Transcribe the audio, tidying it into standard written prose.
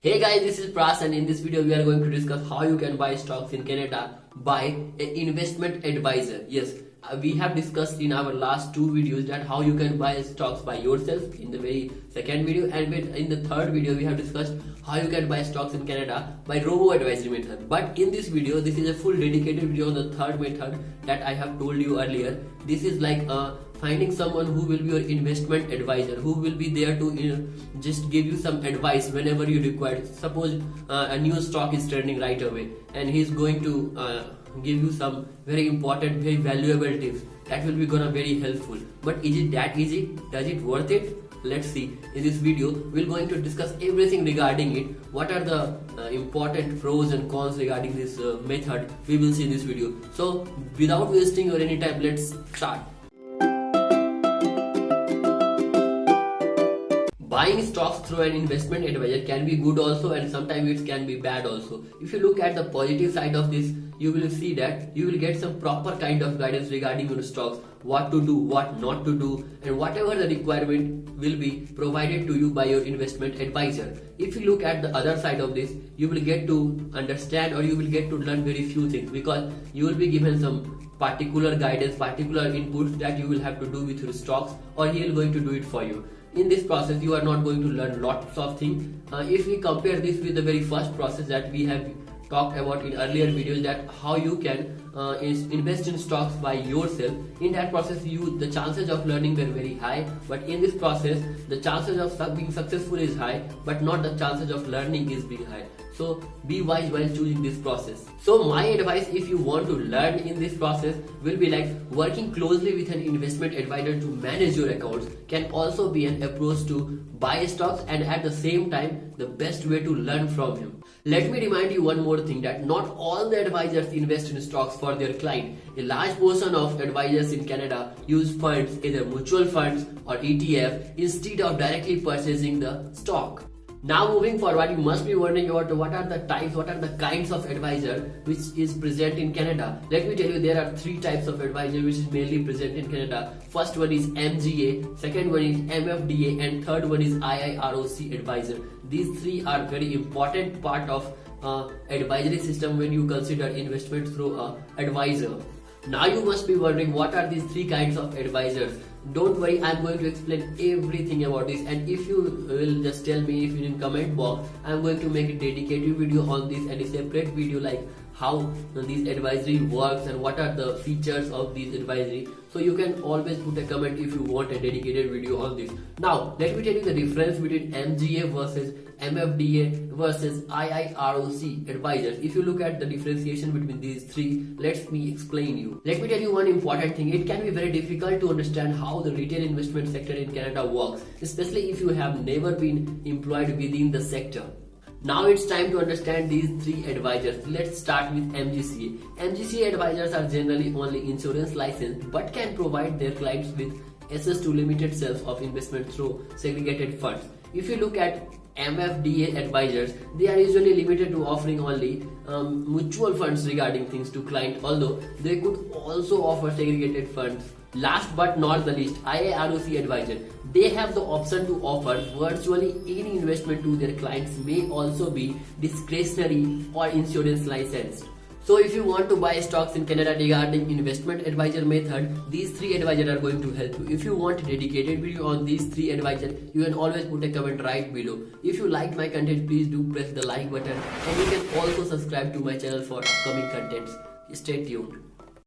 Hey guys, this is Pras and in this video we are going to discuss how you can buy stocks in Canada by an investment advisor. Yes, we have discussed in our last two videos that how you can buy stocks by yourself in the very second video, and in the third video we have discussed how you can buy stocks in Canada by robo-advisory method. But in this video, this is a full dedicated video on the third method that I have told you earlier. This is like finding someone who will be your investment advisor, who will be there to just give you some advice whenever you require. Suppose a new stock is trending right away and he is going to give you some very important, very valuable tips that will be gonna very helpful. But is it that easy? Does it worth it? Let's see. In this video we're going to discuss everything regarding it. What are the important pros and cons regarding this method, we will see in this video. So without wasting your any time, let's start. Buying stocks through an investment advisor can be good also, and sometimes it can be bad also. If you look at the positive side of this, you will see that you will get some proper kind of guidance regarding your stocks, what to do, what not to do, and whatever the requirement will be provided to you by your investment advisor. If you look at the other side of this, you will get to understand, or you will get to learn very few things, because you will be given some particular guidance, particular inputs that you will have to do with your stocks, or he is going to do it for you. In this process you are not going to learn lots of things. If we compare this with the very first process that we have talked about in earlier videos, that how you can invest in stocks by yourself, in that process the chances of learning were very high, but in this process the chances of being successful is high, but not the chances of learning is being high. So be wise while choosing this process. So my advice, if you want to learn in this process, will be like working closely with an investment advisor to manage your accounts can also be an approach to buy stocks, and at the same time the best way to learn from him. Let me remind you one more thing, that not all the advisors invest in stocks for their client. A large portion of advisors in Canada use funds, either mutual funds or ETF, instead of directly purchasing the stock. Now moving forward, you must be wondering about what are the types, what are the kinds of advisor which is present in Canada. Let me tell you, there are three types of advisor which is mainly present in Canada. First one is MGA, second one is MFDA, and third one is IIROC advisor. These three are very important part of advisory system when you consider investment through a advisor. Now you must be wondering, what are these three kinds of advisors? Don't worry, I'm going to explain everything about this, and if you will just tell me if in comment box, I'm going to make a dedicated video on this and a separate video like how this advisory works and what are the features of this advisory. So you can always put a comment if you want a dedicated video on this. Now let me tell you the difference between MGA versus MFDA versus IIROC advisors. If you look at the differentiation between these three, let me explain you. Let me tell you one important thing. It can be very difficult to understand how the retail investment sector in Canada works, especially if you have never been employed within the sector. Now it's time to understand these three advisors. Let's start with MGCA. MGCA advisors are generally only insurance licensed, but can provide their clients with access to limited sales of investment through segregated funds. If you look at MFDA advisors, they are usually limited to offering only mutual funds regarding things to client, although they could also offer segregated funds. Last but not the least, IIROC advisor. They have the option to offer virtually any investment to their clients, may also be discretionary or insurance licensed. So if you want to buy stocks in Canada regarding investment advisor method, these three advisors are going to help you. If you want a dedicated video on these three advisors, you can always put a comment right below. If you like my content, please do press the like button, and you can also subscribe to my channel for upcoming contents. Stay tuned.